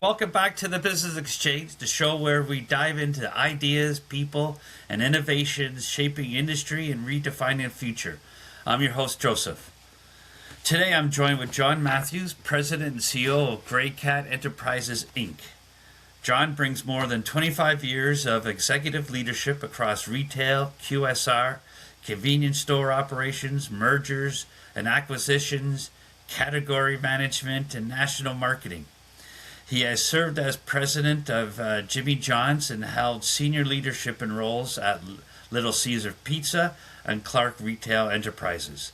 Welcome back to the Business Exchange, the show where we dive into ideas, people, and innovations shaping industry and redefining the future. I'm your host, Joseph. Today I'm joined with John Matthews, President and CEO of Grey Cat Enterprises, Inc. John brings more than 25 years of executive leadership across retail, QSR, convenience store operations, mergers and acquisitions, category management, and national marketing. He has served as president of Jimmy John's and held senior leadership in roles at Little Caesar Pizza and Clark Retail Enterprises.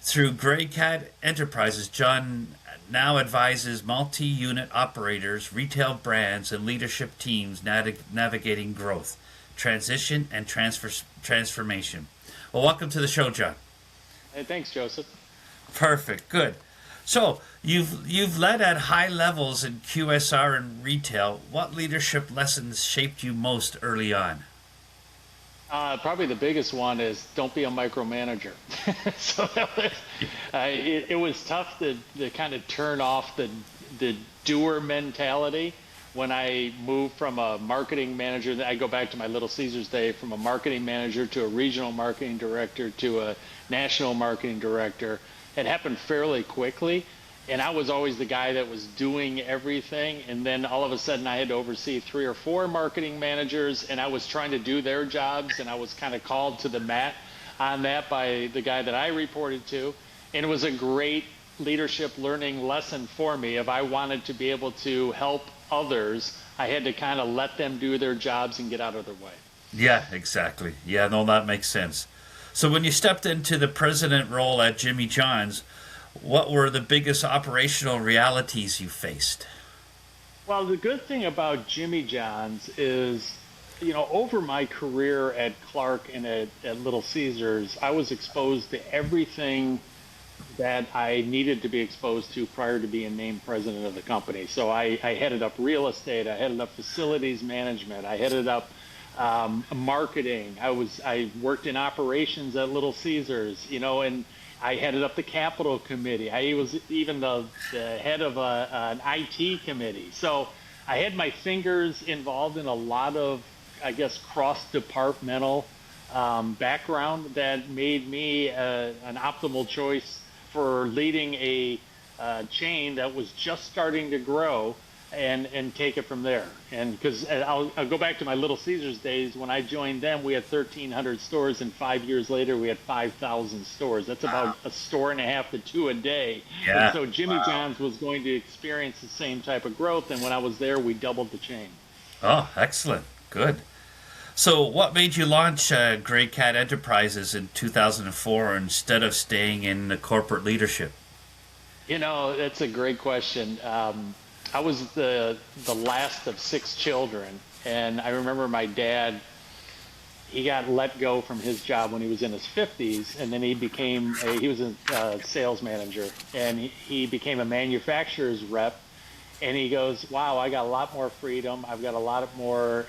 Through Grey Cat Enterprises, John now advises multi-unit operators, retail brands, and leadership teams navigating growth, transition, and transformation. Well, welcome to the show, John. Hey, thanks, Joseph. Perfect. Good. So you've led at high levels in QSR and retail. What leadership lessons shaped you most early on? Probably the biggest one is don't be a micromanager. So it was tough to kind of turn off the doer mentality when I moved from a marketing manager. I go back to my Little Caesars day, from a marketing manager to a regional marketing director to a national marketing director. It happened fairly quickly, and I was always the guy that was doing everything, and then all of a sudden I had to oversee 3 or 4 marketing managers, and I was trying to do their jobs, and I was kind of called to the mat on that by the guy that I reported to. And it was a great leadership learning lesson for me. If I wanted to be able to help others, I had to kind of let them do their jobs and get out of their way. Yeah, exactly. Yeah, no, that makes sense. So when you stepped into the president role at Jimmy John's, what were the biggest operational realities you faced? Well, the good thing about Jimmy John's is, over my career at Clark and at Little Caesars, I was exposed to everything that I needed to be exposed to prior to being named president of the company. So I headed up real estate, I headed up facilities management, I headed up marketing. I worked in operations at Little Caesars, and I headed up the capital committee. I was even the head of an IT committee. So I had my fingers involved in a lot of, I guess, cross-departmental background that made me an optimal choice for leading a chain that was just starting to grow and take it from there. And because I'll go back to my Little Caesars days. When I joined them, we had 1,300 stores, and 5 years later, we had 5,000 stores. That's about a store and a half to 2 a day. Yeah. And so Jimmy John's was going to experience the same type of growth, and when I was there, we doubled the chain. Oh, excellent. Good. So what made you launch Grey Cat Enterprises in 2004 instead of staying in the corporate leadership? That's a great question. I was the last of 6 children, and I remember my dad, he got let go from his job when he was in his 50s, and then he was a sales manager, and he became a manufacturer's rep, and he goes, wow, I got a lot more freedom, I've got a lot more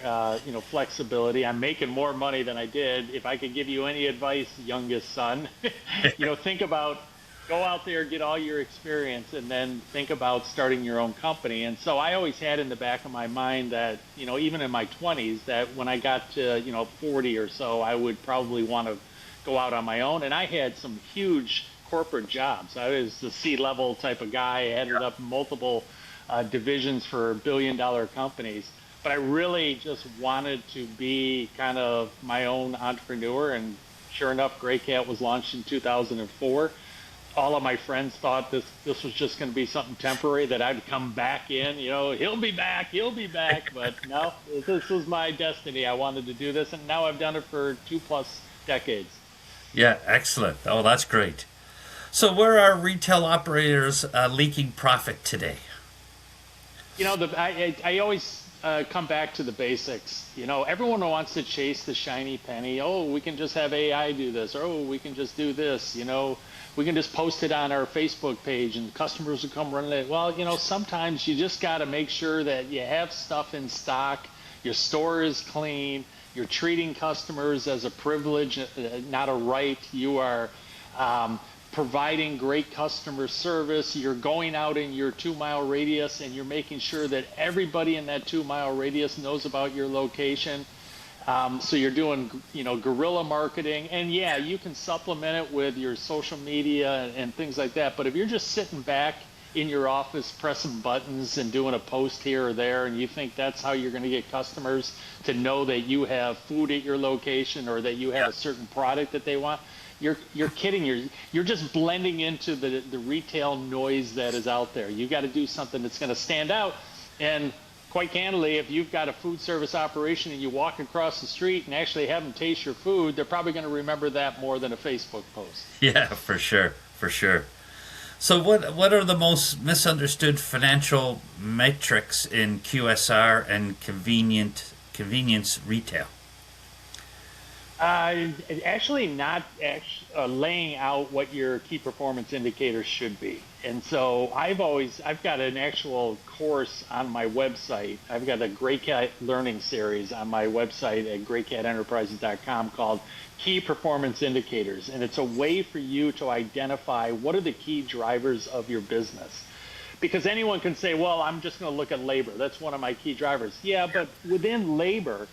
flexibility, I'm making more money than I did. If I could give you any advice, youngest son, think about, go out there, get all your experience, and then think about starting your own company. And so I always had in the back of my mind that, even in my 20s, that when I got to, 40 or so, I would probably want to go out on my own. And I had some huge corporate jobs. I was the C-level type of guy. I headed up multiple divisions for billion-dollar companies. But I really just wanted to be kind of my own entrepreneur. And sure enough, Grey Cat was launched in 2004. All of my friends thought this was just going to be something temporary, that I'd come back in, he'll be back. But no, this was my destiny. I wanted to do this, and now I've done it for 2+ decades. Yeah, excellent. Oh, that's great. So where are retail operators leaking profit today? I always come back to the basics. Everyone wants to chase the shiny penny. Oh, we can just have AI do this. Or, oh, we can just do this. We can just post it on our Facebook page and customers will come running it. Well, sometimes you just got to make sure that you have stuff in stock, your store is clean, you're treating customers as a privilege, not a right. You are providing great customer service. You're going out in your 2-mile radius and you're making sure that everybody in that 2-mile radius knows about your location. So you're doing, guerrilla marketing, and yeah, you can supplement it with your social media and things like that. But if you're just sitting back in your office pressing buttons and doing a post here or there, and you think that's how you're going to get customers to know that you have food at your location or that you have a certain product that they want, you're kidding. You're just blending into the retail noise that is out there. You got to do something that's going to stand out. And quite candidly, if you've got a food service operation and you walk across the street and actually have them taste your food, they're probably going to remember that more than a Facebook post. Yeah, for sure. So what are the most misunderstood financial metrics in QSR and convenience retail? Actually not laying out what your key performance indicators should be. And so I've got an actual course on my website. I've got a Great Cat learning series on my website at greatcatenterprises.com called Key Performance Indicators. And it's a way for you to identify what are the key drivers of your business. Because anyone can say, well, I'm just going to look at labor. That's one of my key drivers. Yeah, but within labor,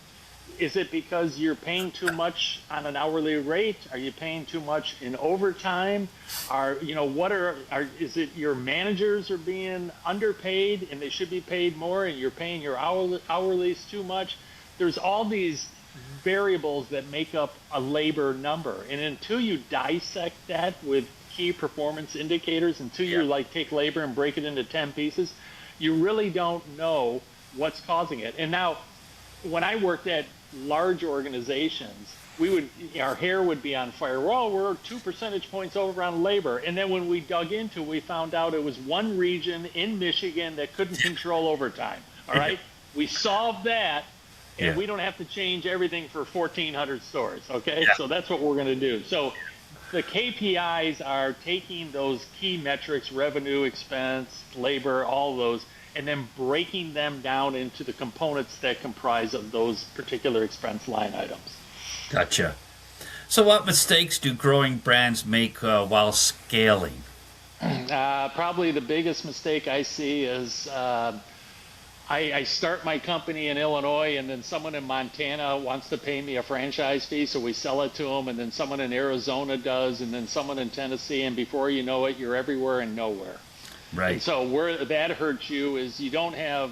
is it because you're paying too much on an hourly rate? Are you paying too much in overtime? Is it your managers are being underpaid and they should be paid more and you're paying your hourlies too much? There's all these variables that make up a labor number. And until you dissect that with key performance indicators, until you take labor and break it into 10 pieces, you really don't know what's causing it. And now, when I worked at large organizations, our hair would be on fire. Well, we're 2 percentage points over on labor. And then when we dug into, we found out it was one region in Michigan that couldn't control overtime. All right. We solved that, and we don't have to change everything for 1,400 stores. Okay. So that's what we're going to do. So the KPIs are taking those key metrics, revenue, expense, labor, all those, and then breaking them down into the components that comprise of those particular expense line items. Gotcha. So what mistakes do growing brands make while scaling? Probably the biggest mistake I see is I start my company in Illinois, and then someone in Montana wants to pay me a franchise fee, so we sell it to them, and then someone in Arizona does, and then someone in Tennessee, and before you know it, you're everywhere and nowhere. Right. And so where that hurts you is you don't have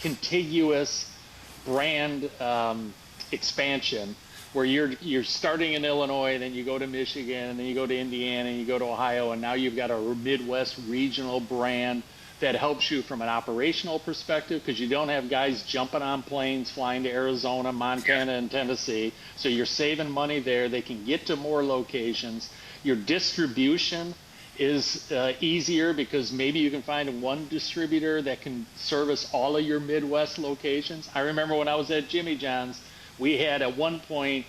contiguous brand expansion where you're starting in Illinois, then you go to Michigan, and then you go to Indiana, and you go to Ohio, and now you've got a Midwest regional brand that helps you from an operational perspective because you don't have guys jumping on planes flying to Arizona, Montana, and Tennessee. So you're saving money there. They can get to more locations. Your distribution is easier because maybe you can find one distributor that can service all of your Midwest locations. I remember when I was at Jimmy John's, we had at one point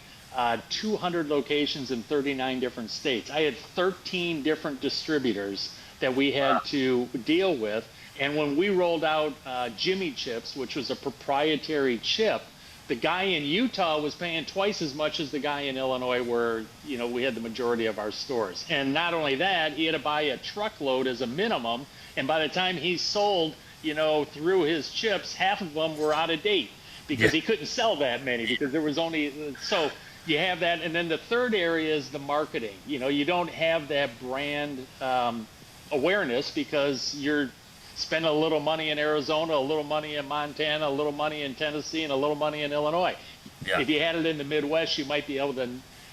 200 locations in 39 different states. I had 13 different distributors that we had to deal with. And when we rolled out Jimmy Chips, which was a proprietary chip, the guy in Utah was paying twice as much as the guy in Illinois where, we had the majority of our stores. And not only that, he had to buy a truckload as a minimum. And by the time he sold, through his chips, half of them were out of date because he couldn't sell that many because there was only, so you have that. And then the third area is the marketing. You don't have that brand awareness because you're spending a little money in Arizona, a little money in Montana, a little money in Tennessee, and a little money in Illinois. Yeah. If you had it in the Midwest, you might be able to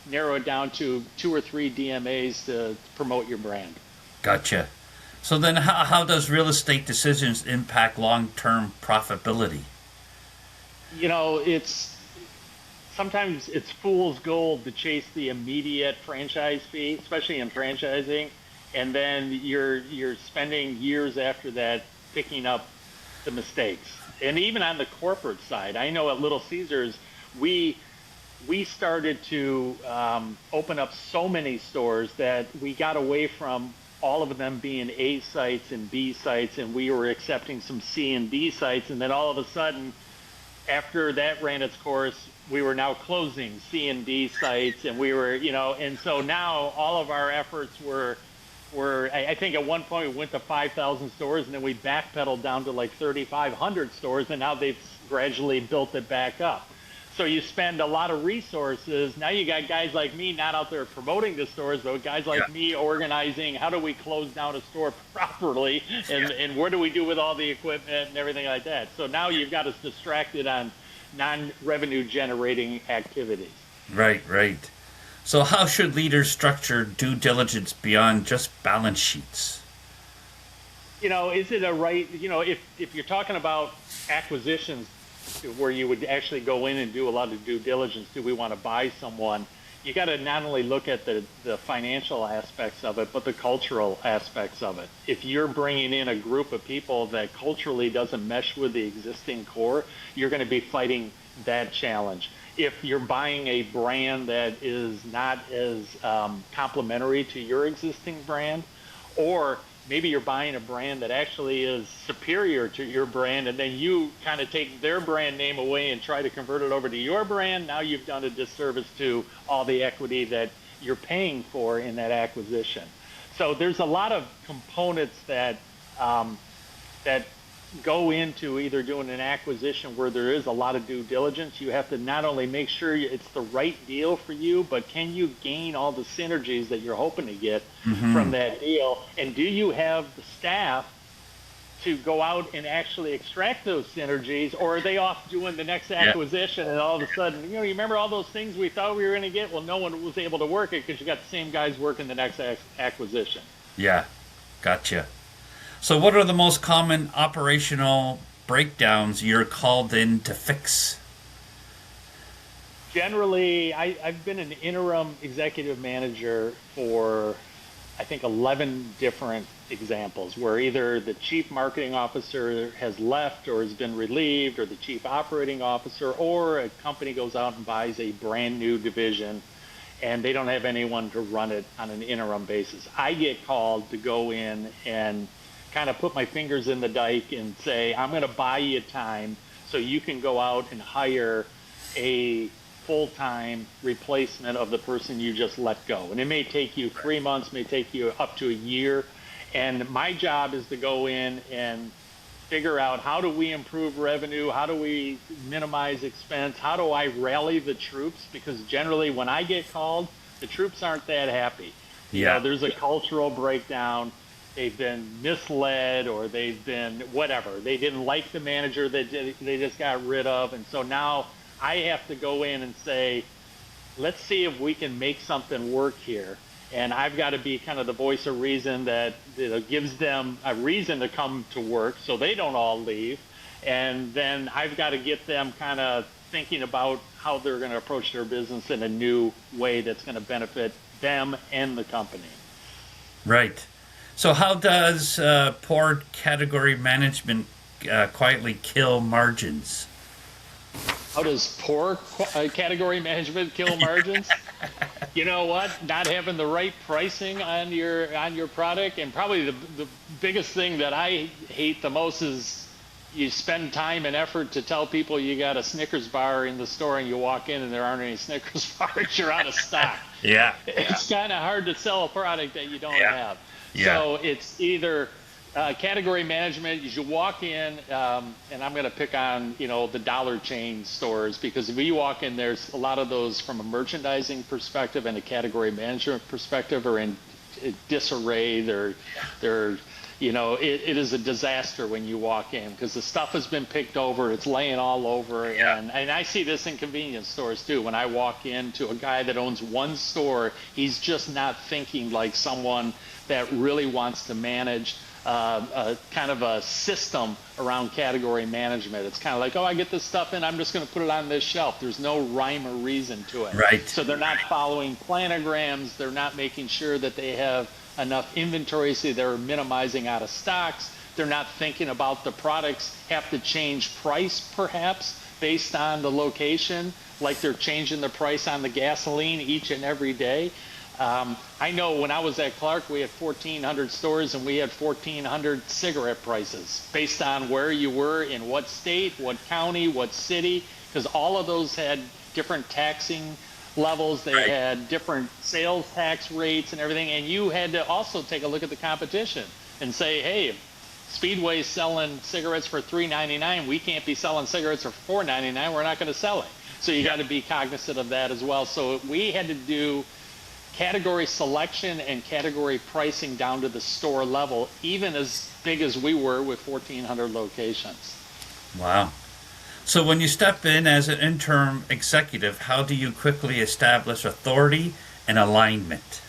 narrow it down to 2 or 3 DMAs to promote your brand. Gotcha. So then how does real estate decisions impact long-term profitability? Sometimes it's fool's gold to chase the immediate franchise fee, especially in franchising. And then you're spending years after that picking up the mistakes. And even on the corporate side, I know at Little Caesars, we started to open up so many stores that we got away from all of them being A sites and B sites, and we were accepting some C and D sites. And then all of a sudden, after that ran its course, we were now closing C&D sites, and we were, and so now all of our efforts were I think at one point we went to 5,000 stores, and then we backpedaled down to like 3,500 stores, and now they've gradually built it back up. So you spend a lot of resources. Now you got guys like me not out there promoting the stores, but guys like me organizing how do we close down a store properly, and what do we do with all the equipment and everything like that. So now you've got us distracted on non-revenue generating activities. Right, right. So how should leaders structure due diligence beyond just balance sheets? Is it a right, if you're talking about acquisitions where you would actually go in and do a lot of due diligence, do we want to buy someone? You got to not only look at the financial aspects of it, but the cultural aspects of it. If you're bringing in a group of people that culturally doesn't mesh with the existing core, you're going to be fighting that challenge. If you're buying a brand that is not as complementary to your existing brand, or maybe you're buying a brand that actually is superior to your brand, and then you kind of take their brand name away and try to convert it over to your brand, now you've done a disservice to all the equity that you're paying for in that acquisition. So there's a lot of components that go into either doing an acquisition where there is a lot of due diligence. You have to not only make sure it's the right deal for you, but can you gain all the synergies that you're hoping to get from that deal? And do you have the staff to go out and actually extract those synergies, or are they off doing the next acquisition and all of a sudden, you remember all those things we thought we were going to get? Well, no one was able to work it because you got the same guys working the next acquisition. Yeah, gotcha. So what are the most common operational breakdowns you're called in to fix? Generally, I've been an interim executive manager for, I think, 11 different examples where either the chief marketing officer has left or has been relieved, or the chief operating officer, or a company goes out and buys a brand new division and they don't have anyone to run it on an interim basis. I get called to go in and kind of put my fingers in the dike and say, I'm going to buy you time so you can go out and hire a full-time replacement of the person you just let go. And it may take you 3 months, may take you up to a year. And my job is to go in and figure out, how do we improve revenue? How do we minimize expense? How do I rally the troops? Because generally when I get called, the troops aren't that happy. There's a cultural breakdown. They've been misled, or they've been whatever. They didn't like the manager that they just got rid of. And so now I have to go in and say, let's see if we can make something work here. And I've got to be kind of the voice of reason that gives them a reason to come to work so they don't all leave. And then I've got to get them kind of thinking about how they're going to approach their business in a new way that's going to benefit them and the company. Right. So how does poor category management quietly kill margins? How does poor category management kill margins? You know what? Not having the right pricing on your product, and probably the biggest thing that I hate the most is you spend time and effort to tell people you got a Snickers bar in the store, and you walk in and there aren't any Snickers bars. You're out of stock. It's kind of hard to sell a product that you don't have. So it's either category management. You should walk in, and I'm going to pick on the dollar chain stores, because if you walk in, there's a lot of those from a merchandising perspective and a category management perspective are in disarray. It is a disaster when you walk in, because the stuff has been picked over, it's laying all over, and I see this in convenience stores too. When I walk into a guy that owns one store, he's just not thinking like someone that really wants to manage a kind of a system around category management. It's kind of like, I get this stuff in, I'm just going to put it on this shelf. There's no rhyme or reason to it. Right. So they're not following planograms. They're not making sure that they have enough inventory, so they're minimizing out of stocks. They're not thinking about the products have to change price perhaps based on the location, like they're changing the price on the gasoline each and every day. I know when I was at Clark, we had 1,400 stores and we had 1,400 cigarette prices based on where you were in what state, what county, what city, because all of those had different taxing levels. They Right. had different sales tax rates and everything. And you had to also take a look at the competition and say, hey, if Speedway's selling cigarettes for $3.99, we can't be selling cigarettes for $4.99. We're not going to sell it. So you got to be cognizant of that as well. So we had to do category selection and category pricing down to the store level, even as big as we were with 1,400 locations. Wow. So when you step in as an interim executive, how do you quickly establish authority and alignment?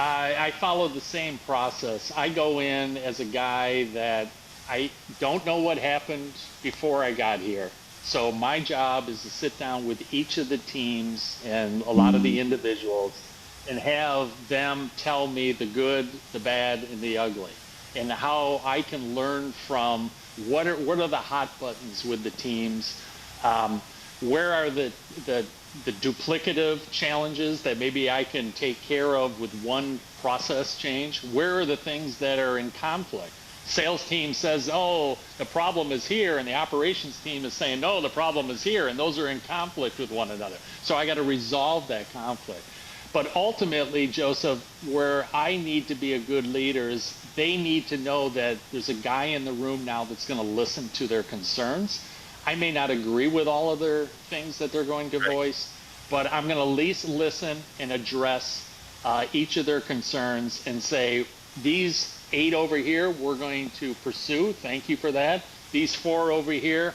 I follow the same process. I go in as a guy that I don't know what happened before I got here. So my job is to sit down with each of the teams and a lot of the individuals and have them tell me the good, the bad, and the ugly, and how I can learn from what are the hot buttons with the teams, where are the duplicative challenges that maybe I can take care of with one process change, where are the things that are in conflict. Sales team says, oh, the problem is here, and the operations team is saying, no, the problem is here, and those are in conflict with one another. So I got to resolve that conflict. But ultimately, Joseph, where I need to be a good leader is they need to know that there's a guy in the room now that's going to listen to their concerns. I may not agree with all of their things that they're going to voice, but I'm going to at least listen and address each of their concerns and say, these 8 over here, we're going to pursue. Thank you for that. These 4 over here,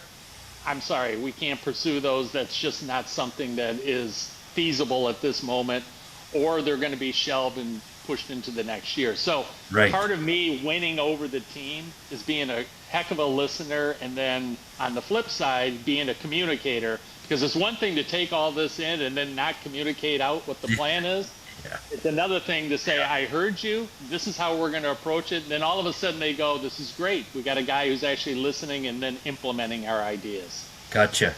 I'm sorry, we can't pursue those. That's just not something that is feasible at this moment, or they're going to be shelved and pushed into the next year. So part of me winning over the team is being a heck of a listener, and then on the flip side, being a communicator, because it's one thing to take all this in and then not communicate out what the plan is. Yeah. It's another thing to say, I heard you, this is how we're going to approach it. And then all of a sudden they go, this is great. We got a guy who's actually listening and then implementing our ideas. Gotcha.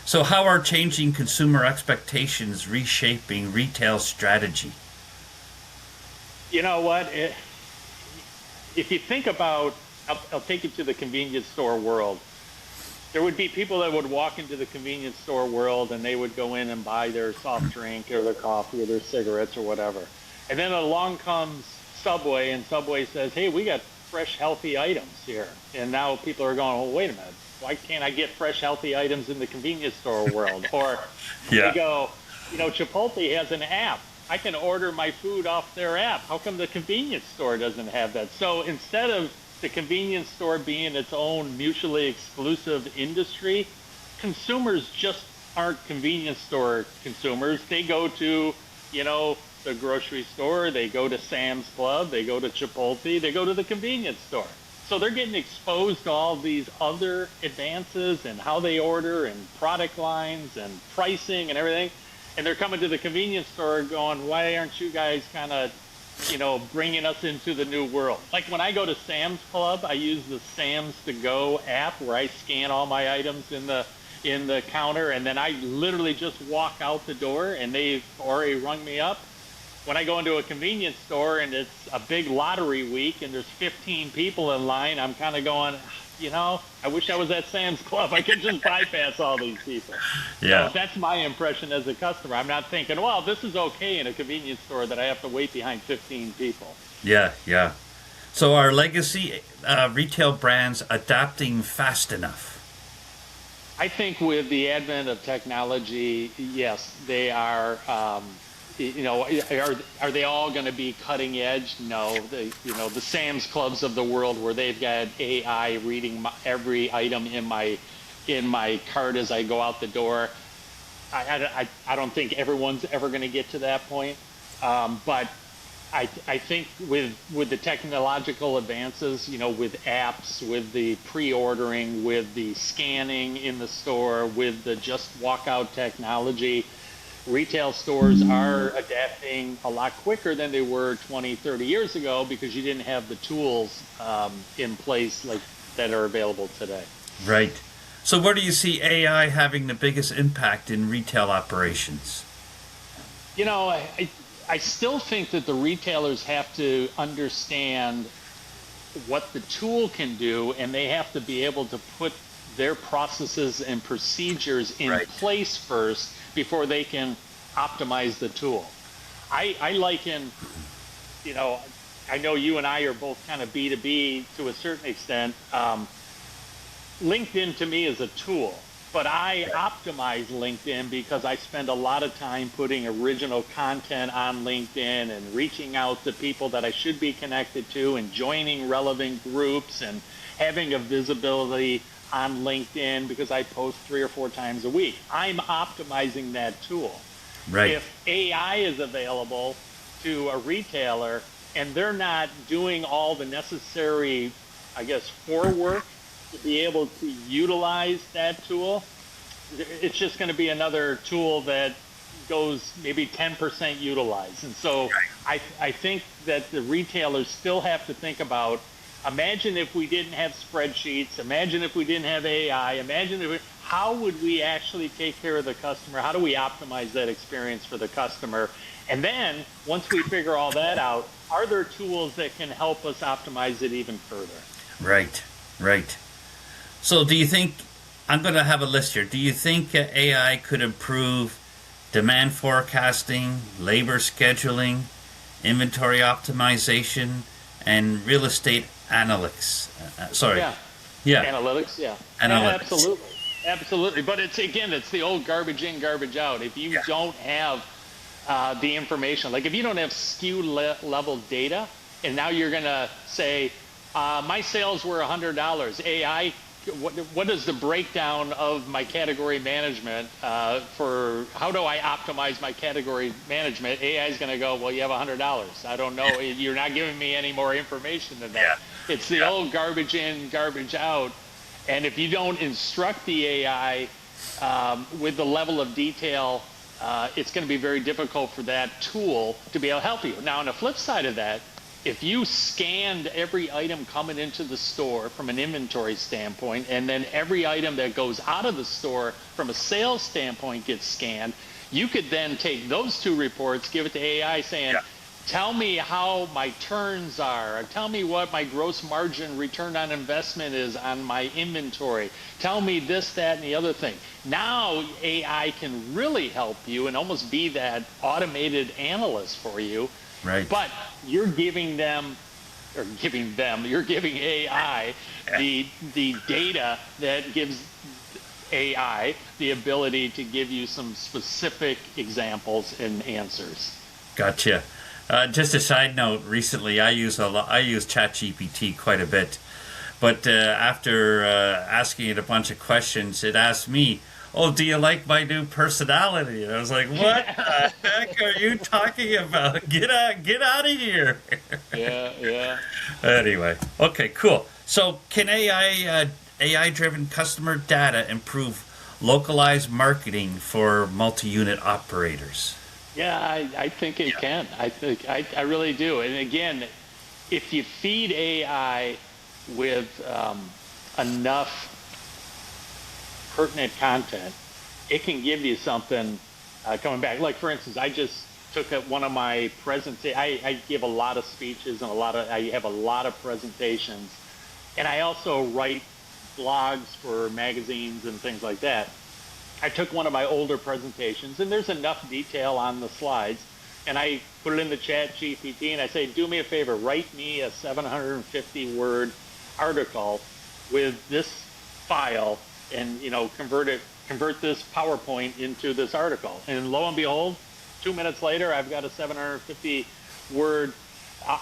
So how are changing consumer expectations reshaping retail strategy? You know what? If you think about, I'll take you to the convenience store world. There would be people that would walk into the convenience store world and they would go in and buy their soft drink or their coffee or their cigarettes or whatever. And then along comes Subway, and Subway says, hey, we got fresh, healthy items here. And now people are going, well, wait a minute. Why can't I get fresh, healthy items in the convenience store world? Or they go, you know, Chipotle has an app. I can order my food off their app. How come the convenience store doesn't have that? So instead of the convenience store being its own mutually exclusive industry, consumers just aren't convenience store consumers. They go to, you know, the grocery store, they go to Sam's Club, they go to Chipotle, they go to the convenience store. So they're getting exposed to all these other advances and how they order and product lines and pricing and everything. And they're coming to the convenience store going, why aren't you guys kind of, you know, bringing us into the new world? Like when I go to Sam's Club, I use the Sam's To Go app where I scan all my items in the counter, and then I literally just walk out the door and they've already rung me up. When I go into a convenience store and it's a big lottery week and there's 15 people in line, I'm kind of going, you know, I wish I was at Sam's Club. I could just bypass all these people. Yeah. So that's my impression as a customer. I'm not thinking, well, this is okay in a convenience store that I have to wait behind 15 people. Yeah, yeah. So are legacy retail brands adapting fast enough? I think with the advent of technology, yes, they are. You know, are they all going to be cutting edge? No. You know, the Sam's Clubs of the world where they've got AI reading every item in my cart as I go out the door. I don't think everyone's ever going to get to that point. But I think with the technological advances, you know, with apps, with the pre-ordering, with the scanning in the store, with the just walkout technology, retail stores are adapting a lot quicker than they were 20, 30 years ago because you didn't have the tools in place like that are available today. Right. So where do you see AI having the biggest impact in retail operations? You know, I still think that the retailers have to understand what the tool can do, and they have to be able to put their processes and procedures in Right. place first before they can optimize the tool. I liken, you know, I know you and I are both kind of B2B to a certain extent. LinkedIn to me is a tool, but I optimize LinkedIn because I spend a lot of time putting original content on LinkedIn and reaching out to people that I should be connected to and joining relevant groups and having a visibility on LinkedIn because I post 3 or 4 times a week. I'm optimizing that tool. Right. If AI is available to a retailer and they're not doing all the necessary, I guess, forework to be able to utilize that tool, it's just going to be another tool that goes maybe 10% utilized. And so I think that the retailers still have to think about, imagine if we didn't have spreadsheets, imagine if we didn't have AI, how would we actually take care of the customer? How do we optimize that experience for the customer? And then once we figure all that out, are there tools that can help us optimize it even further? Right. Right. So do you think, I'm going to have a list here, do you think AI could improve demand forecasting, labor scheduling, inventory optimization, and real estate analytics? Sorry. Yeah. Yeah. Analytics, yeah. Analytics. Absolutely. Absolutely. But it's the old garbage in, garbage out. If you don't have the information, like if you don't have SKU level data, and now you're going to say, my sales were $100. AI, what is the breakdown of my category management for how do I optimize my category management? AI is going to go, well, you have $100. I don't know. You're not giving me any more information than that. Yeah. It's the old garbage in, garbage out. And if you don't instruct the AI with the level of detail, it's going to be very difficult for that tool to be able to help you. Now, on the flip side of that, if you scanned every item coming into the store from an inventory standpoint, and then every item that goes out of the store from a sales standpoint gets scanned, you could then take those 2 reports, give it to AI saying, tell me how my turns are, or tell me what my gross margin return on investment is on my inventory. Tell me this, that, and the other thing. Now AI can really help you and almost be that automated analyst for you. Right. But you're giving AI the data that gives AI the ability to give you some specific examples and answers. Gotcha. Just a side note, recently I use ChatGPT quite a bit, but after asking it a bunch of questions, it asked me, oh, do you like my new personality? And I was like, what the heck are you talking about? Get out of here. Yeah. Anyway, okay, cool. So can AI-driven customer data improve localized marketing for multi-unit operators? Yeah, I think it can. I really do. And again, if you feed AI with enough pertinent content, it can give you something coming back. Like for instance, I just took one of my presentations. I give a lot of speeches and I have a lot of presentations, and I also write blogs for magazines and things like that. I took one of my older presentations, and there's enough detail on the slides, and I put it in the ChatGPT, and I say, do me a favor, write me a 750-word article with this file, and convert this PowerPoint into this article. And lo and behold, 2 minutes later, I've got a 750-word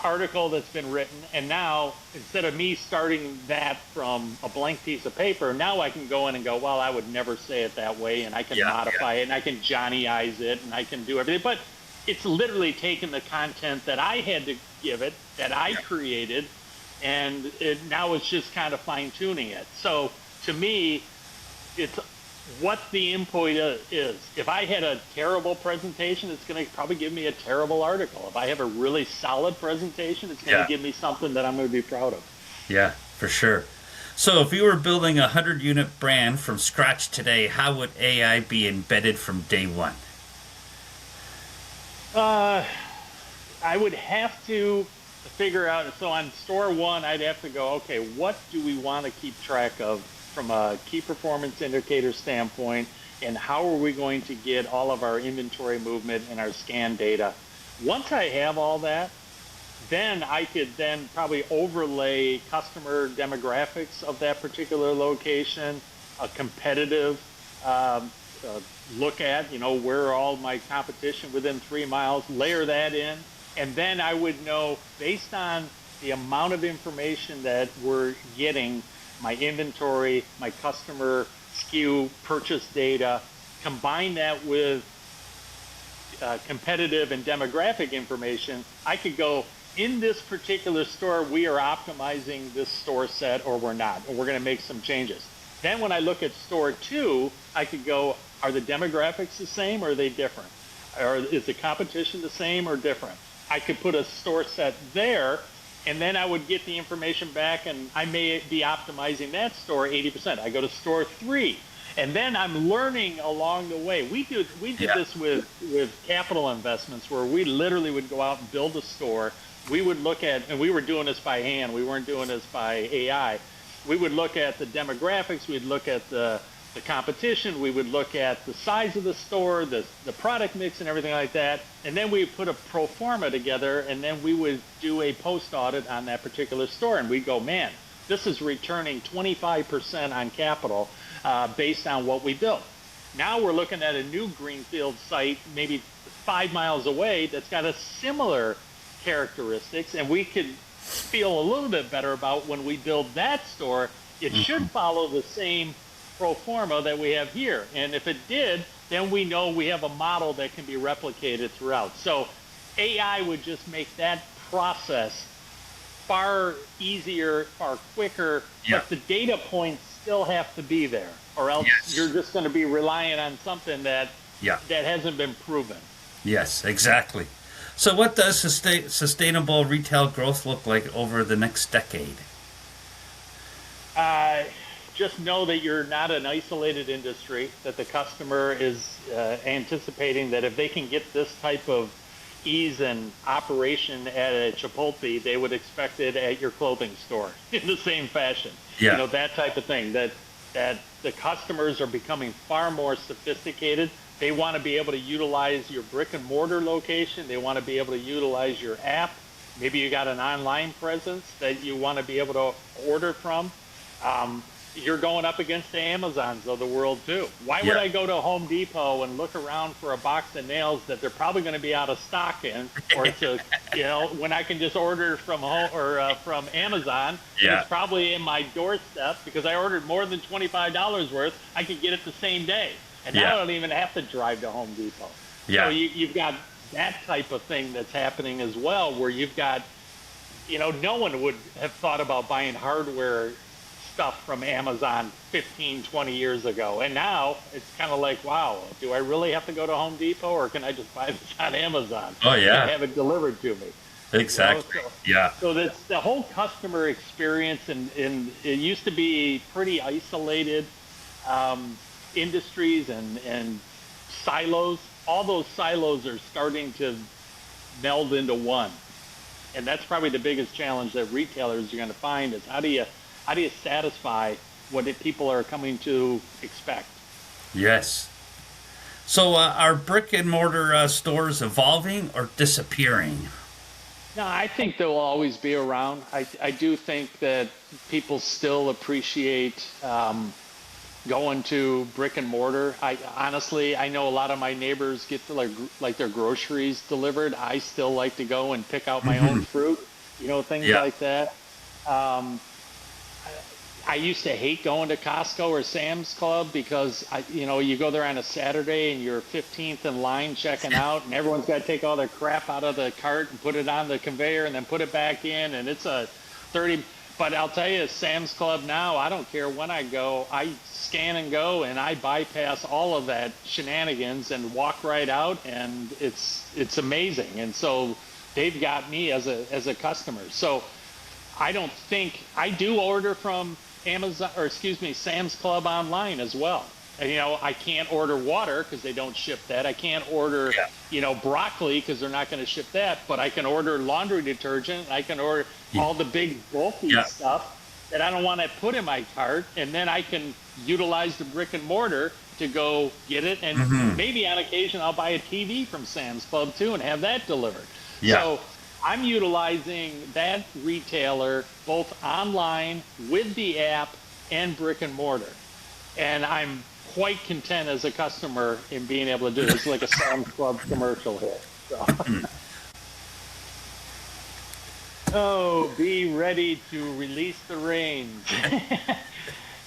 article that's been written, and now instead of me starting that from a blank piece of paper, now I can go in and go, well, I would never say it that way, and I can modify it, and I can Johnny-ize it, and I can do everything. But it's literally taken the content that I had to give it, that I created, and now it's just kind of fine-tuning it. So to me, it's what the input is. If I had a terrible presentation, it's going to probably give me a terrible article. If I have a really solid presentation, it's going to give me something that I'm going to be proud of. Yeah, for sure. So if you were building a 100-unit brand from scratch today, how would AI be embedded from day one? I would have to figure out. So on store one, I'd have to go, okay, what do we want to keep track of from a key performance indicator standpoint, and how are we going to get all of our inventory movement and our scan data? Once I have all that, then I could then probably overlay customer demographics of that particular location, a competitive look at, where are all my competition within 3 miles, layer that in, and then I would know, based on the amount of information that we're getting, my inventory, my customer SKU purchase data, combine that with competitive and demographic information, I could go, in this particular store, we are optimizing this store set, or we're not, or we're going to make some changes. Then when I look at store two, I could go, are the demographics the same, or are they different? Or is the competition the same or different? I could put a store set there, and then I would get the information back, and I may be optimizing that store 80%. I go to store three, and then I'm learning along the way. We did this with capital investments, where we literally would go out and build a store. We would look at, and we were doing this by hand. We weren't doing this by AI. We would look at the demographics. We'd look at the competition. We would look at the size of the store, the product mix, and everything like that. And then we put a pro forma together, and then we would do a post audit on that particular store. And we'd go, man, this is returning 25% on capital based on what we built. Now we're looking at a new greenfield site, maybe 5 miles away, that's got a similar characteristics, and we could feel a little bit better about when we build that store. It should follow the same pro forma that we have here, and if it did, then we know we have a model that can be replicated throughout. So AI would just make that process far easier, far quicker, but the data points still have to be there, or else you're just going to be relying on something that hasn't been proven. Yes, exactly. So what does sustainable retail growth look like over the next decade? Just know that you're not an isolated industry, that the customer is anticipating that if they can get this type of ease and operation at a Chipotle, they would expect it at your clothing store in the same fashion. That type of thing, that the customers are becoming far more sophisticated. They want to be able to utilize your brick and mortar location. They want to be able to utilize your app. Maybe you got an online presence that you want to be able to order from. You're going up against the Amazons of the world too. Why would I go to Home Depot and look around for a box of nails that they're probably going to be out of stock in, or to, when I can just order from home or from Amazon, and it's probably in my doorstep because I ordered more than $25 worth. I could get it the same day. And now I don't even have to drive to Home Depot. So you've got that type of thing that's happening as well, where you've got, no one would have thought about buying hardware stuff from Amazon 15, 20 years ago. And now it's kind of like, wow, do I really have to go to Home Depot, or can I just buy this on Amazon? Oh, yeah. And have it delivered to me. Exactly. So that's the whole customer experience, and it used to be pretty isolated industries and silos. All those silos are starting to meld into one, and that's probably the biggest challenge that retailers are going to find, is how do you satisfy what people are coming to expect. Yes. So are brick and mortar stores evolving or disappearing? No, I think they'll always be around. I do think that people still appreciate going to brick and mortar. Honestly, I know a lot of my neighbors get like their groceries delivered. I still like to go and pick out my own fruit, things like that. I used to hate going to Costco or Sam's Club because you go there on a Saturday and you're 15th in line checking out, and everyone's got to take all their crap out of the cart and put it on the conveyor and then put it back in, and it's a 30. But I'll tell you, Sam's Club now, I don't care when I go, I scan and go, and I bypass all of that shenanigans and walk right out, and it's amazing. And so they've got me as a customer. So I don't think I do order from Amazon, or Sam's Club online as well. I can't order water because they don't ship that. I can't order, broccoli because they're not going to ship that. But I can order laundry detergent. I can order all the big bulky stuff that I don't want to put in my cart. And then I can utilize the brick and mortar to go get it. And maybe on occasion I'll buy a TV from Sam's Club too and have that delivered. Yeah. So I'm utilizing that retailer both online with the app and brick and mortar. And I'm quite content as a customer in being able to do this. It's like a Sam's Club commercial here. So. Oh, be ready to release the reins.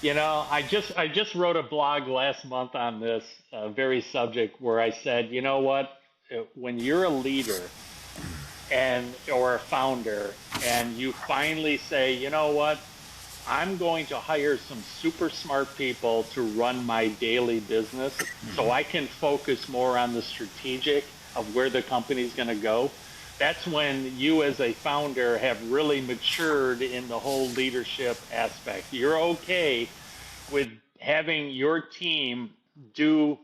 I just wrote a blog last month on this very subject where I said, you know what, when you're a leader or a founder and you finally say, you know what, I'm going to hire some super smart people to run my daily business so I can focus more on the strategic of where the company's going to go. That's when you as a founder have really matured in the whole leadership aspect. You're okay with having your team do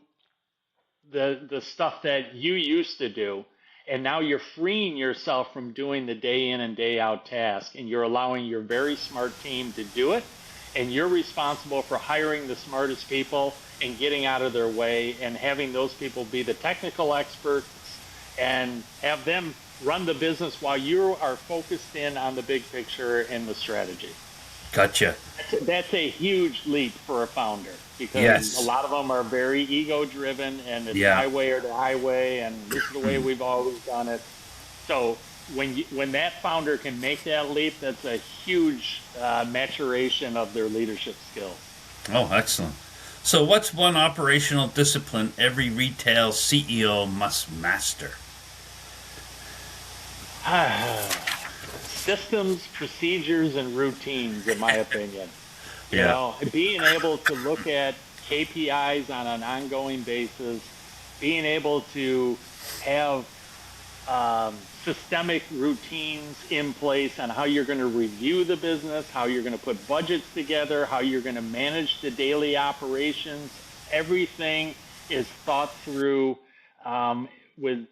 the stuff that you used to do. And now you're freeing yourself from doing the day in and day out task, and you're allowing your very smart team to do it. And you're responsible for hiring the smartest people and getting out of their way and having those people be the technical experts and have them run the business while you are focused in on the big picture and the strategy. Gotcha. That's a huge leap for a founder because a lot of them are very ego driven and it's my way or the highway and this is the way we've always done it. So when that founder can make that leap, that's a huge maturation of their leadership skills. Oh, excellent. So what's one operational discipline every retail CEO must master? Systems, procedures, and routines, in my opinion. Being able to look at KPIs on an ongoing basis, being able to have systemic routines in place on how you're going to review the business, how you're going to put budgets together, how you're going to manage the daily operations. Everything is thought through with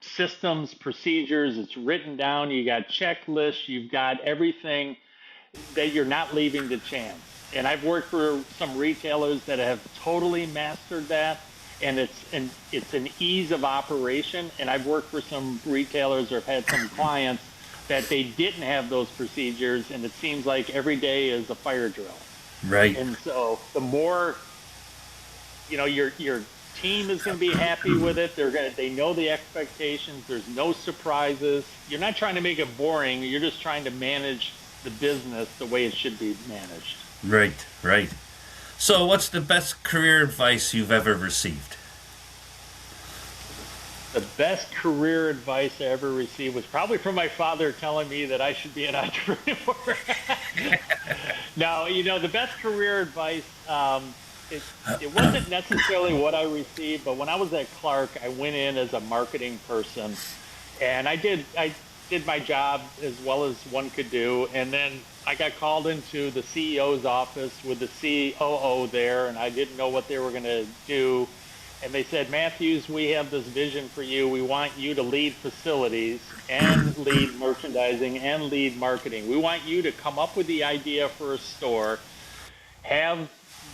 systems, procedures. It's written down. You got checklists. You've got everything that you're not leaving to chance. And I've worked for some retailers that have totally mastered that, and it's an ease of operation. And I've worked for some retailers or have had some clients that they didn't have those procedures, and it seems like every day is a fire drill. Right. And so the more, your team is going to be happy with it. They know the expectations. There's no surprises. You're not trying to make it boring. You're just trying to manage the business the way it should be managed. Right. So what's the best career advice you've ever received? The best career advice I ever received was probably from my father telling me that I should be an entrepreneur. Now, the best career advice, it wasn't necessarily what I received, but when I was at Clark, I went in as a marketing person, and I did my job as well as one could do, and then I got called into the CEO's office with the COO there, and I didn't know what they were going to do, and they said, Matthews, we have this vision for you. We want you to lead facilities and lead merchandising and lead marketing. We want you to come up with the idea for a store, have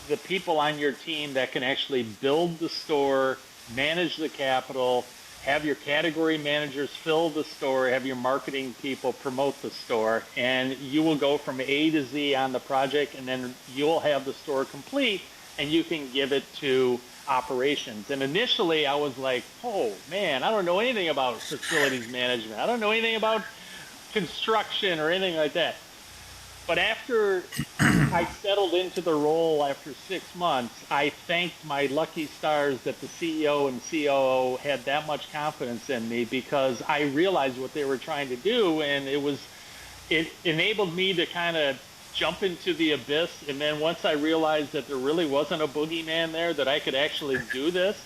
the people on your team that can actually build the store, manage the capital, have your category managers fill the store, have your marketing people promote the store, and you will go from A to Z on the project, and then you'll have the store complete, and you can give it to operations. And initially, I was like, oh, man, I don't know anything about facilities management. I don't know anything about construction or anything like that. But after I settled into the role after 6 months, I thanked my lucky stars that the CEO and COO had that much confidence in me because I realized what they were trying to do, and it enabled me to kind of jump into the abyss. And then once I realized that there really wasn't a boogeyman there, that I could actually do this,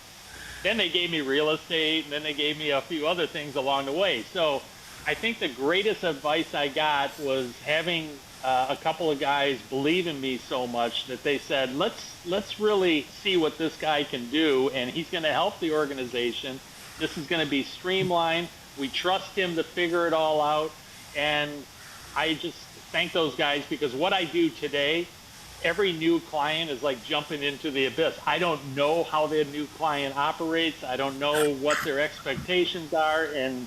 then they gave me real estate, and then they gave me a few other things along the way. So I think the greatest advice I got was having a couple of guys believe in me so much that they said, let's really see what this guy can do, and he's going to help the organization. This is going to be streamlined. We trust him to figure it all out, and I just thank those guys, because what I do today, every new client is like jumping into the abyss. I don't know how the new client operates. I don't know what their expectations are, and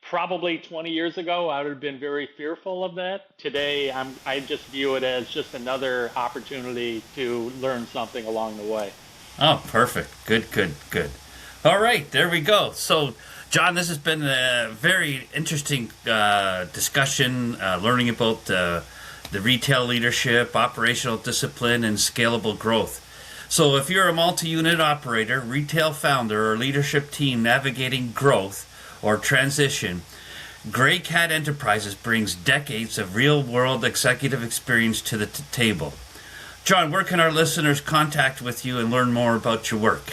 probably 20 years ago, I would have been very fearful of that. Today, I just view it as just another opportunity to learn something along the way. Oh, perfect. Good, good, good. All right, there we go. So, John, this has been a very interesting discussion, learning about the retail leadership, operational discipline, and scalable growth. So if you're a multi-unit operator, retail founder, or leadership team navigating growth or transition, Gray Cat Enterprises brings decades of real-world executive experience to the table. John, where can our listeners contact with you and learn more about your work?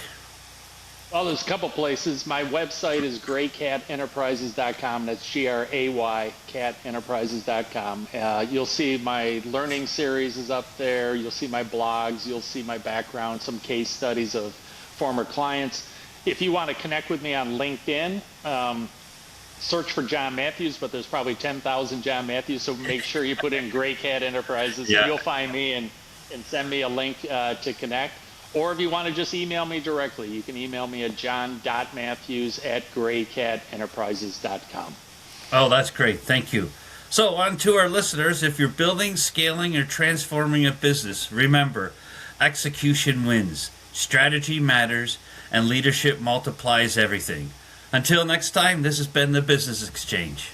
Well, there's a couple places. My website is graycatenterprises.com. That's Gray, catenterprises.com. You'll see my learning series is up there. You'll see my blogs. You'll see my background, some case studies of former clients. If you want to connect with me on LinkedIn, search for John Matthews, but there's probably 10,000 John Matthews, so make sure you put in Gray Cat Enterprises. Yeah. You'll find me and send me a link to connect. Or if you want to just email me directly, you can email me at john.matthews@graycatenterprises.com. Oh, that's great. Thank you. So, on to our listeners. If you're building, scaling, or transforming a business, remember, execution wins, strategy matters, and leadership multiplies everything. Until next time, this has been the Business Exchange.